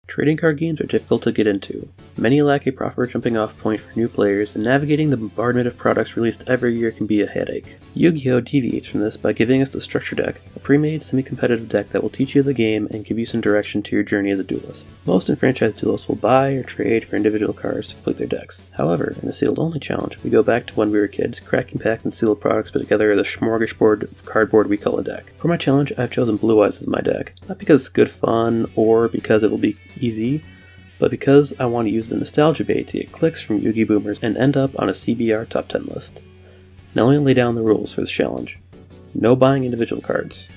Trading card games are difficult to get into. Many lack a proper jumping off point for new players, and navigating the bombardment of products released every year can be a headache. Yu-Gi-Oh! Deviates from this by giving us the Structure Deck, a pre-made semi-competitive deck that will teach you the game and give you some direction to your journey as a duelist. Most enfranchised duelists will buy or trade for individual cards to complete their decks. However, in the Sealed Only Challenge, we go back to when we were kids, cracking packs and sealed products put together the smorgasbord of cardboard we call a deck. For my challenge, I've chosen Blue Eyes as my deck, not because it's good fun or because it will be easy, but because I want to use the nostalgia bait to get clicks from Yu-Gi boomers and end up on a CBR top 10 list. Now let me lay down the rules for this challenge. No buying individual cards.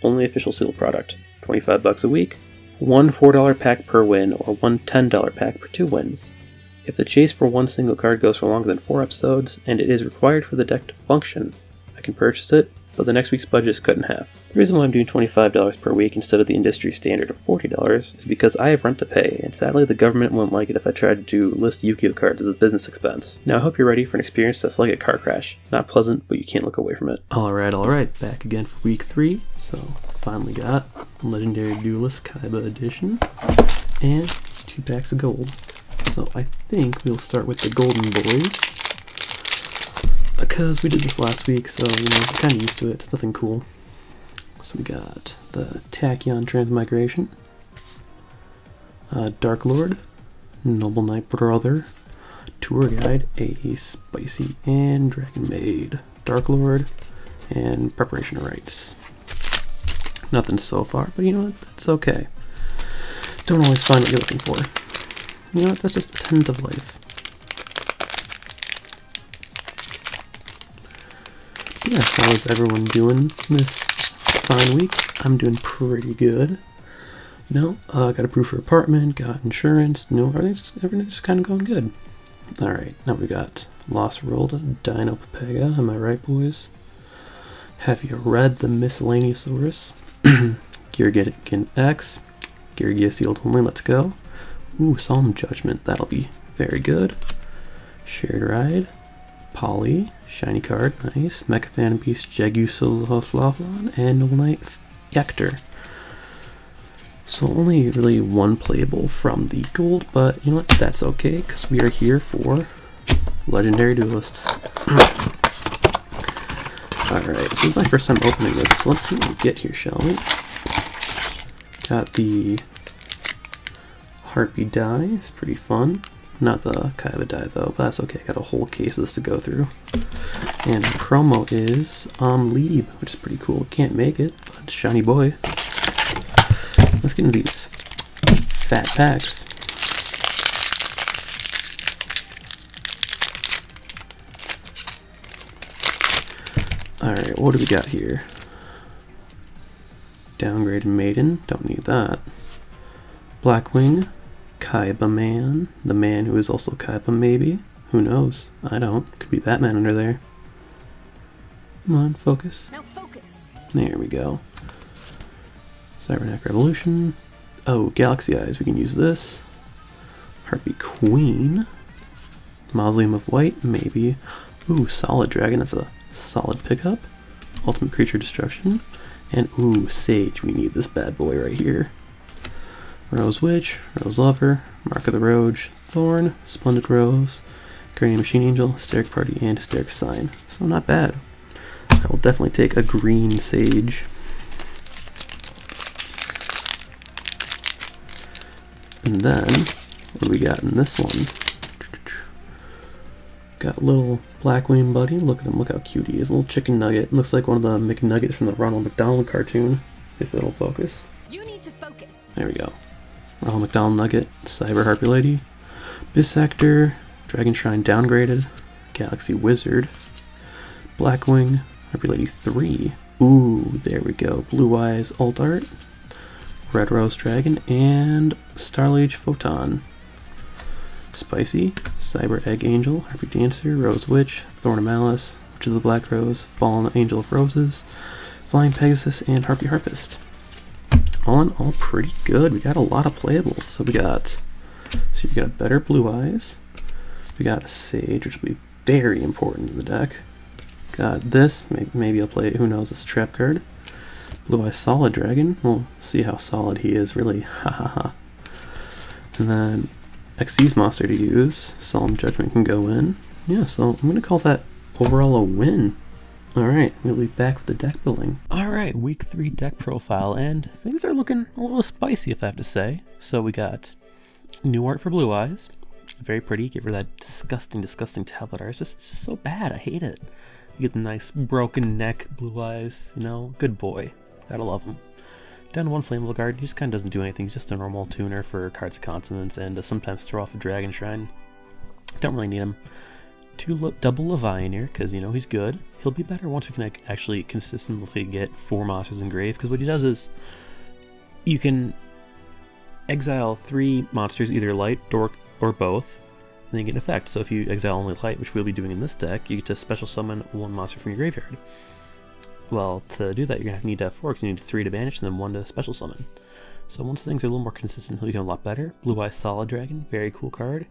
Only official sealed product. $25 a week. One $4 pack per win or one $10 pack per 2 wins. If the chase for one single card goes for longer than 4 episodes and it is required for the deck to function, I can purchase it, but the next week's budget is cut in half. The reason why I'm doing $25 per week instead of the industry standard of $40 is because I have rent to pay, and sadly the government won't like it if I tried to list Yu-Gi-Oh cards as a business expense. Now I hope you're ready for an experience that's like a car crash. Not pleasant, but you can't look away from it. Alright, back again for week 3. So, finally got Legendary Duelist Kaiba Edition, and 2 packs of gold. So I think we'll start with the Golden Boys, because we did this last week, so you know, I'm kind of used to it. It's nothing cool. So we got the Tachyon Transmigration, Dark Lord, Noble Knight Brother, Tour Guide, a Spicy, and Dragon Maid, Dark Lord, and Preparation of Rites. Nothing so far, but you know what? That's okay. Don't always find what you're looking for. You know what? That's just the tenth of life. Yeah, how is everyone doing this fine week? I'm doing pretty good. You know, got approved for apartment, got insurance, you know, everything's just kind of going good. Alright, now we got Lost World, Dino Papega, am I right, boys? Have you read the Miscellaneousaurus? Geargigan X, Geargia Sealed Only, let's go. Ooh, Solemn Judgment, that'll be very good. Shared Ride, Polly, shiny card, nice. Mechafan Beast, Jagusolothlon, and Noble Knight Yector. So only really one playable from the gold, but you know what, that's okay, because we are here for Legendary Duelists. Alright, this is my first time opening this, so let's see what we get here, shall we? Got the Heartbeat die, it's pretty fun. Not the Kaiba die though, but that's okay. Got a whole case of this to go through. And the promo is Leeb, which is pretty cool. Can't make it, but shiny boy. Let's get into these fat packs. Alright, what do we got here? Downgraded Maiden, don't need that. Blackwing. Kaiba Man, the man who is also Kaiba maybe, who knows, I don't, could be Batman under there. Come on, focus. Now focus. There we go. Cybernetic Revolution, oh, Galaxy Eyes, we can use this. Heartbeat Queen, Mausoleum of White, maybe. Ooh, Solid Dragon, that's a solid pickup. Ultimate Creature Destruction, and ooh, Sage, we need this bad boy right here. Rose Witch, Rose Lover, Mark of the Roge, Thorn, Splendid Rose, Guardian Machine Angel, Hysteric Party, and Hysteric Sign. So not bad. I will definitely take a green Sage. And then, what do we got in this one? Got a little Blackwing buddy. Look at him, look how cute he is. A little chicken nugget. Looks like one of the McNuggets from the Ronald McDonald cartoon, if it'll focus. You need to focus. There we go. Ronald McDonald Nugget, Cyber Harpy Lady, Bisector, Dragon Shrine Downgraded, Galaxy Wizard, Blackwing, Harpy Lady 3, ooh, there we go, Blue Eyes Alt Art, Red Rose Dragon, and Starlight Photon. Spicy, Cyber Egg Angel, Harpy Dancer, Rose Witch, Thorn of Malice, Witch of the Black Rose, Fallen Angel of Roses, Flying Pegasus, and Harpy Harpist. All in all, pretty good. We got a lot of playables. So we got a better Blue Eyes. We got a Sage, which will be very important in the deck. Got this. Maybe I'll play it. Who knows? It's a trap card. Blue Eyes Solid Dragon. We'll see how solid he is, really. Ha ha ha. And then Xyz monster to use. Solemn Judgment can go in. Yeah, so I'm going to call that overall a win. Alright, we'll be back with the deck building. Alright, week 3 deck profile, and things are looking a little spicy if I have to say. So we got new art for Blue Eyes. Very pretty. Get rid of that disgusting, disgusting tablet art. It's just so bad. I hate it. You get the nice broken neck Blue Eyes, you know? Good boy. Gotta love him. Down to one Flammable Guard. He just kind of doesn't do anything. He's just a normal tuner for cards of consonants and sometimes throw off a Dragon Shrine. Don't really need him. 2 double Levianeer, because, you know, he's good. He'll be better once we can actually consistently get 4 monsters in grave, because what he does is you can exile 3 monsters, either light, dork, or both, and then you get an effect. So if you exile only light, which we'll be doing in this deck, you get to special summon 1 monster from your graveyard. Well, to do that, you're going to need to have 4, because you need 3 to banish, and then 1 to special summon. So once things are a little more consistent, he'll become a lot better. Blue Eye Solid Dragon, very cool card.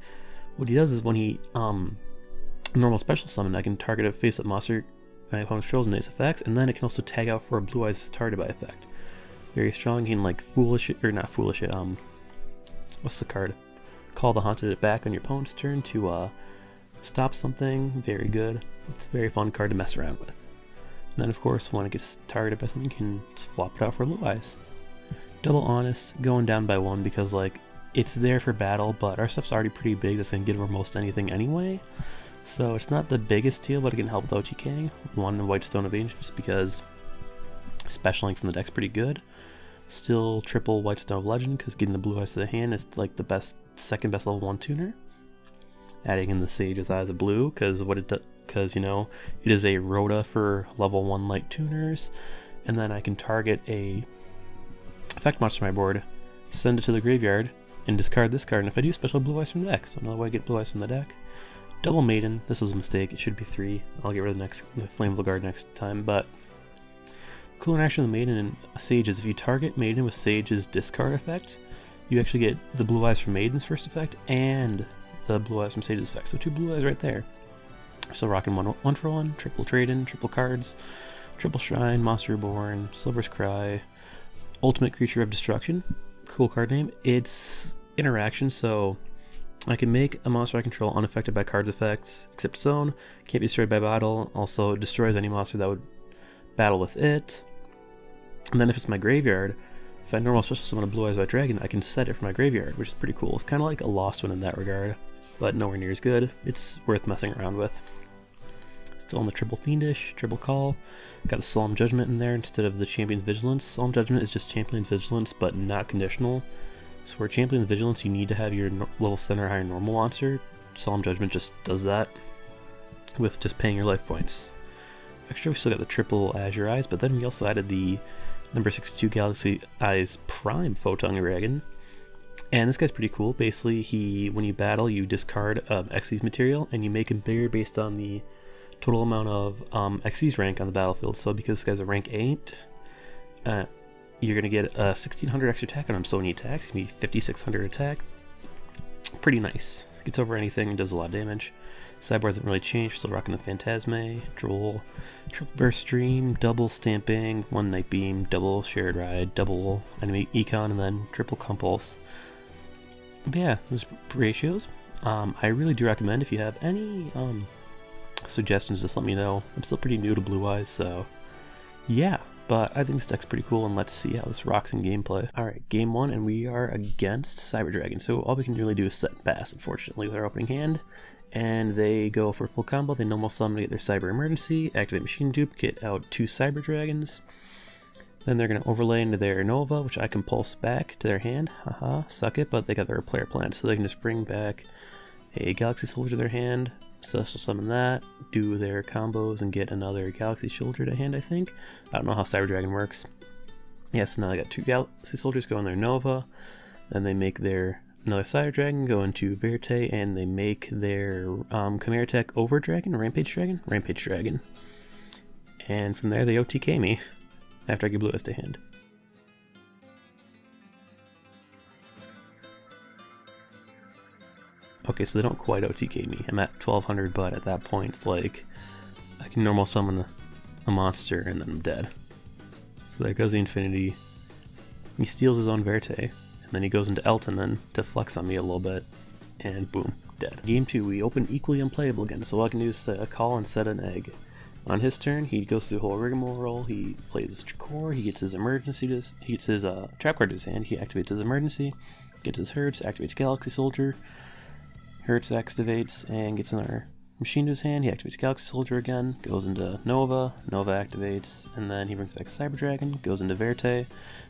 What he does is when he normal special summon, I can target a face-up monster my opponent controls and its effects, and then it can also tag out for a Blue Eyes targeted by effect. Very strong. He can like foolish it, or not foolish it, what's the card? Call the Haunted back on your opponent's turn to stop something. Very good. It's a very fun card to mess around with. And then of course when it gets targeted by something, you can flop it out for Blue Eyes. Double Honest, going down by 1 because like it's there for battle, but our stuff's already pretty big that's gonna get over most anything anyway. So it's not the biggest deal, but it can help with OTKing. 1 White Stone of Ancient just because specialing from the deck's pretty good. Still triple White Stone of Legend because getting the Blue Eyes to the hand is like the best, second best level 1 tuner. Adding in the Sage with Eyes of Blue because you know it is a Rhoda for level 1 light tuners, and then I can target a effect monster on my board, send it to the graveyard, and discard this card. And if I do, special Blue Eyes from the deck. So another way to get Blue Eyes from the deck. Double Maiden. This was a mistake. It should be 3. I'll get rid of the Flammable Guard next time. But the cool interaction with Maiden and Sage is if you target Maiden with Sage's discard effect, you actually get the Blue Eyes from Maiden's first effect and the Blue Eyes from Sage's effect. So 2 Blue Eyes right there. So rocking 1 for 1, triple trade-in, triple cards, triple Shrine, Monster Reborn, Silver's Cry, Ultimate Creature of Destruction. Cool card name. It's interaction, so I can make a monster I control unaffected by cards effects, except its own, can't be destroyed by battle, also destroys any monster that would battle with it. And then if it's my graveyard, if I normal special summon a Blue Eyes White Dragon, I can set it from my graveyard, which is pretty cool. It's kind of like a Lost One in that regard, but nowhere near as good. It's worth messing around with. Still on the triple Fiendish, triple Call. Got the Solemn Judgment in there instead of the Champion's Vigilance. Solemn Judgment is just Champion's Vigilance, but not conditional. So for Champion's Vigilance, you need to have your level 7 or higher normal monster. Solemn Judgment just does that with just paying your life points. Extra, we still got the triple Azure Eyes, but then we also added the number 62 Galaxy Eyes Prime Photon Dragon. And this guy's pretty cool. Basically, when you battle, you discard Xyz material, and you make him bigger based on the total amount of Xyz rank on the battlefield. So because this guy's a rank 8, you're going to get a 1600 extra attack on him, so when he attacks, he's going to be 5600 attack. Pretty nice. Gets over anything and does a lot of damage. Sideboard hasn't really changed, still rocking the Phantasme, Droll, triple Burst Stream, double Stamping, 1 Night Beam, double Shared Ride, double Enemy Econ, and then triple Compulse. But yeah, those ratios. I really do recommend if you have any suggestions, just let me know. I'm still pretty new to Blue Eyes, so yeah. But I think this deck's pretty cool, and let's see how this rocks in gameplay. Alright, game 1, and we are against Cyber Dragon. So all we can really do is set and pass, unfortunately, with our opening hand. And they go for full combo. They normal summon to get their Cyber Emergency, activate Machine Dupe, get out 2 Cyber Dragons. Then they're going to overlay into their Nova, which I can pulse back to their hand. Haha, suck it, but they got their player plan, so they can just bring back a Galaxy Soldier to their hand, special summon that, do their combos, and get another Galaxy Soldier to hand, I think. I don't know how Cyber Dragon works. Yes, now I got 2 Galaxy Soldiers go in their Nova, then they make their another Cyber Dragon go into Verte, and they make their Chimera Tech Over Dragon, Rampage Dragon? Rampage Dragon. And from there they OTK me after I get Blue Eyes to hand. Okay, so they don't quite OTK me. I'm at 1200, but at that point it's like I can normal summon a monster and then I'm dead. So there goes the Infinity. He steals his own Verte, and and then he goes into Elton to flex on me a little bit, and boom, dead. Game 2, we open equally unplayable again, so all I can do is call and set an egg. On his turn, he goes through the whole rigmarole, he plays his core, he gets his emergency, he gets his trap card to his hand, he activates his emergency, gets his Hertz, activates Galaxy Soldier, Hertz activates and gets another machine to his hand, he activates Galaxy Soldier again, goes into Nova, Nova activates, and then he brings back Cyber Dragon, goes into Verte,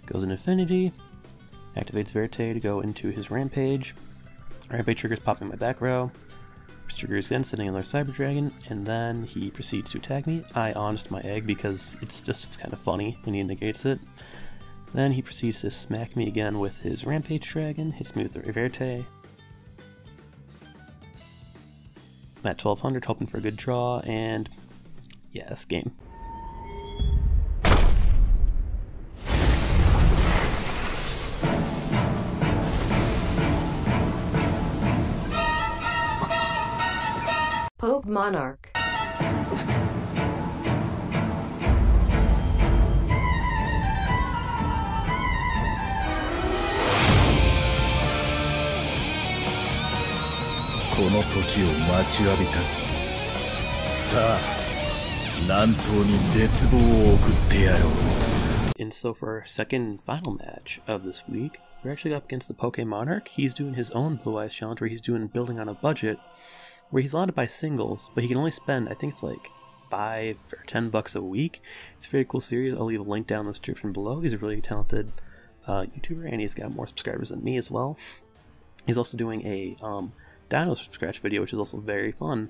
goes into Infinity, activates Verte to go into his Rampage. Rampage triggers popping my back row, triggers again, sending another Cyber Dragon, and then he proceeds to attack me. I honest my egg because it's just kind of funny and he negates it. Then he proceeds to smack me again with his Rampage Dragon, hits me with the Verte. I'm at 1200, hoping for a good draw, and yeah, this game. Pogue Monarch. この時を待ちわびたぞ。さあ、南東に絶望を送ってやろう。 And so for our second and final match of this week, we're actually up against the Pokémon Monarch. He's doing his own Blue Eyes challenge where he's doing building on a budget, where he's allowed to buy singles, but he can only spend, I think it's like $5 or $10 a week. It's a very cool series. I'll leave a link down in the description below. He's a really talented YouTuber, and he's got more subscribers than me as well. He's also doing a Dinos from Scratch video, which is also very fun.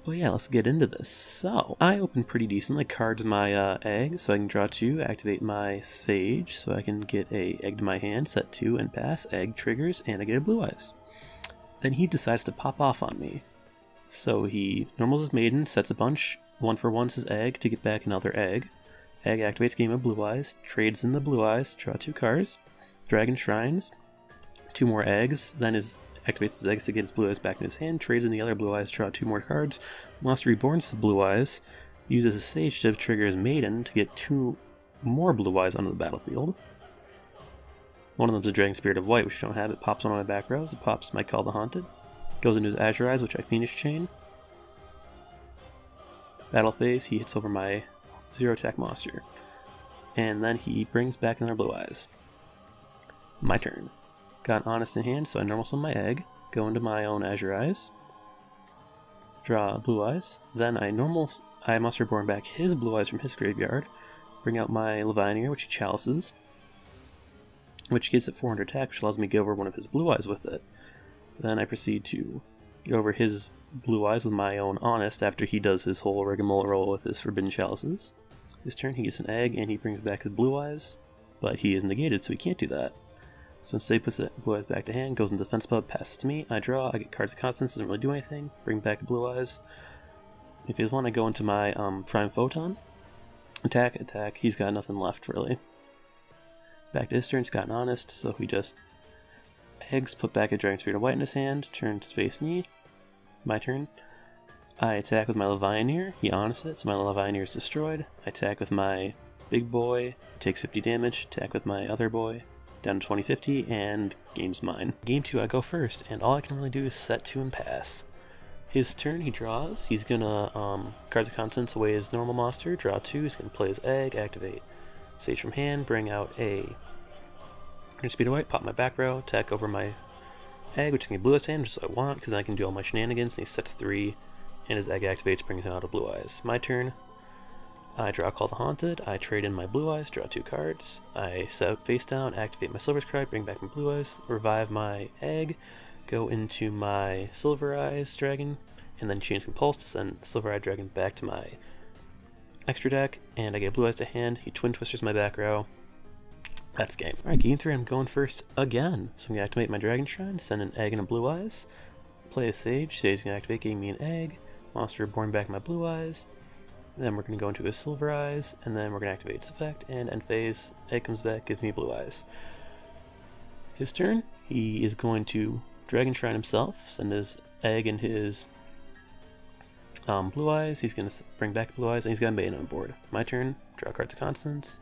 But yeah, let's get into this. So, I opened pretty decently, cards my egg, so I can draw 2, activate my Sage, so I can get a egg to my hand, set 2, and pass, egg triggers, and I get a Blue Eyes. Then he decides to pop off on me. So he normals his Maiden, sets a bunch, 1-for-1s his egg to get back another egg. Egg activates game of Blue Eyes, trades in the Blue Eyes, draw 2 cards, Dragon Shrines, 2 more eggs, then activates his eggs to get his Blue Eyes back in his hand, trades in the other Blue Eyes, draw 2 more cards, Monster Reborns his Blue Eyes, uses his Sage to trigger his Maiden to get 2 more Blue Eyes onto the battlefield. One of them is a Dragon Spirit of White, which I don't have. It pops one on my back rows, it pops my Call the Haunted, goes into his Azure Eyes, which I Fiendish Chain. Battle phase, he hits over my 0 attack monster. And then he brings back another Blue Eyes. My turn. Got Honest in hand, so I normal summon my egg, go into my own Azure Eyes, draw Blue Eyes, then I Monster Reborn back his Blue Eyes from his graveyard, bring out my Levianeer, which he chalices, which gives it 400 attack, which allows me to get over one of his Blue Eyes with it. Then I proceed to get over his Blue Eyes with my own Honest after he does his whole rigmarole with his Forbidden Chalices. His turn, he gets an egg and he brings back his Blue Eyes, but he is negated, so he can't do that. So instead he puts the Blue Eyes back to hand, goes into Defense Mode, passes to me, I draw, I get cards of Constance, doesn't really do anything, bring back the Blue Eyes. If he has one, I go into my Prime Photon, attack, attack, he's got nothing left really. Back to his turn, he's got an Honest, so he just eggs, put back a Dragon Spirit of White in his hand, turns to face me, my turn. I attack with my Levianeer, he Honest it, so my Levianeer is destroyed. I attack with my big boy, takes 50 damage, attack with my other boy, down to 2050, and game's mine. Game 2, I go first, and all I can really do is set 2 and pass. His turn, he draws, he's gonna cards of Constance away his normal monster, draw 2, he's gonna play his egg, activate Sage from hand, bring out a Speed of White, pop my back row, attack over my egg, which is gonna be Blue Eyes hand, just what I want, because I can do all my shenanigans, and he sets 3, and his egg activates, brings him out of Blue Eyes. My turn. I draw Call the Haunted, I trade in my Blue Eyes, draw 2 cards, I set up face down, activate my Silver Scribe, bring back my Blue Eyes, revive my egg, go into my Silver Eyes Dragon, and then change Compulse to send Silver Eye Dragon back to my extra deck, and I get Blue Eyes to hand, he Twin Twisters my back row. That's game. Alright, game 3, I'm going first again. So I'm going to activate my Dragon Shrine, send an egg and a Blue Eyes, play a Sage, Sage is going to activate, giving me an egg, Monster Reborn back my Blue Eyes. Then we're going to go into his Silver Eyes, and then we're going to activate its effect, and end phase, egg comes back, gives me Blue Eyes. His turn, he is going to Dragon Shrine himself, send his egg and his Blue Eyes, he's going to bring back Blue Eyes, and he's got a Maiden on board. My turn, draw cards of Constance,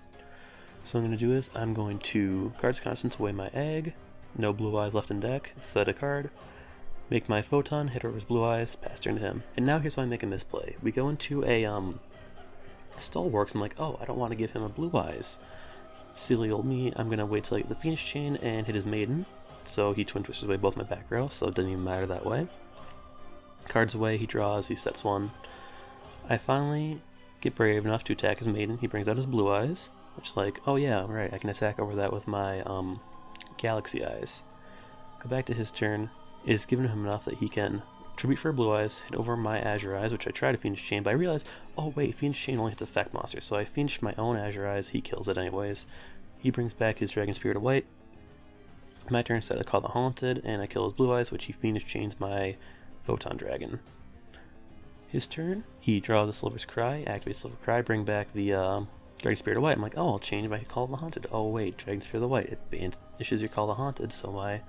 So what I'm going to do is I'm going to cards constant away my egg, no blue eyes left in deck, set a card, make my photon, hit over his blue eyes, pass turn to him. And now here's why I make a misplay. We go into a Stalworks, I'm like, oh, I don't want to give him a blue eyes. Silly old me, I'm going to wait till I get the Phoenix Chain and hit his Maiden. So he twin twists away both my back row, so it doesn't even matter that way. Cards away, he draws, he sets one. I finally get brave enough to attack his Maiden. He brings out his blue eyes, which is like, oh yeah, right, I can attack over that with my Galaxy Eyes. Go back to his turn. It is given him enough that he can tribute for blue eyes, hit over my Azure Eyes, which I try to Phoenix Chain, but I realize, oh wait, Phoenix Chain only hits effect monsters, so I Phoenix my own Azure Eyes, he kills it anyways. He brings back his Dragon Spirit of White. My turn set I call the Haunted, and I kill his blue eyes, which he Phoenix Chains my Photon Dragon. His turn, he draws the Silver's Cry, activates Silver Cry, bring back the Dragon Spirit of White. I'm like, oh, I'll change my Call of the Haunted. Oh wait, Dragon Spirit of the White, it banishes your Call of the Haunted, so my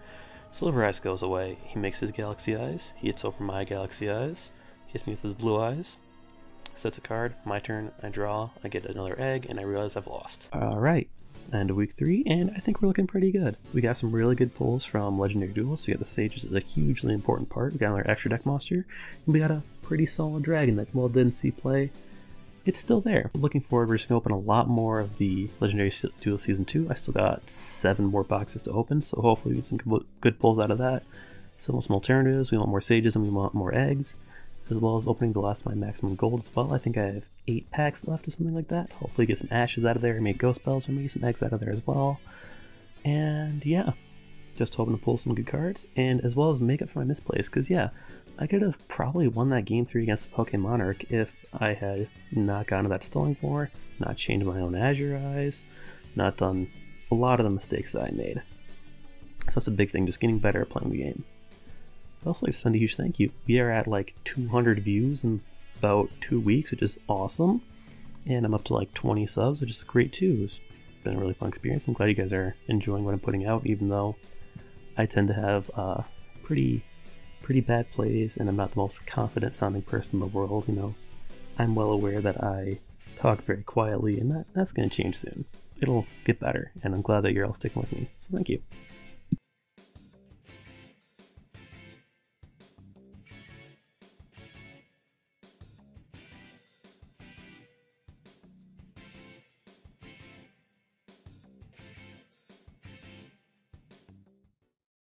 Silver Eyes goes away. He makes his Galaxy Eyes, he hits over my Galaxy Eyes, hits me with his blue eyes, sets a card, my turn, I draw, I get another egg, and I realize I've lost. Alright, end of week 3, and I think we're looking pretty good. We got some really good pulls from Legendary Duels, so we got the Sages as a hugely important part, we got another extra deck monster, and we got a pretty solid dragon that, while didn't see play, it's still there. Looking forward, we're just going to open a lot more of the Legendary Duel Season 2. I still got 7 more boxes to open, so hopefully we get some good pulls out of that. Still want some alternatives, we want more Sages and we want more eggs, as well as opening the last of my maximum gold as well. I think I have 8 packs left or something like that. Hopefully get some ashes out of there, maybe ghost spells, or maybe some eggs out of there as well. And yeah, just hoping to pull some good cards, and as well as make up for my misplays, because yeah, I could have probably won that game 3 against the Pokemon Monarch if I had not gone to that Stalling War, not changed my own Azure Eyes, not done a lot of the mistakes that I made. So that's a big thing, just getting better at playing the game. I'd also like to send a huge thank you. We are at like 200 views in about 2 weeks, which is awesome. And I'm up to like 20 subs, which is great too. It's been a really fun experience. I'm glad you guys are enjoying what I'm putting out, even though I tend to have pretty bad plays, and I'm not the most confident sounding person in the world, you know. I'm well aware that I talk very quietly, and that's going to change soon. It'll get better, and I'm glad that you're all sticking with me, so thank you.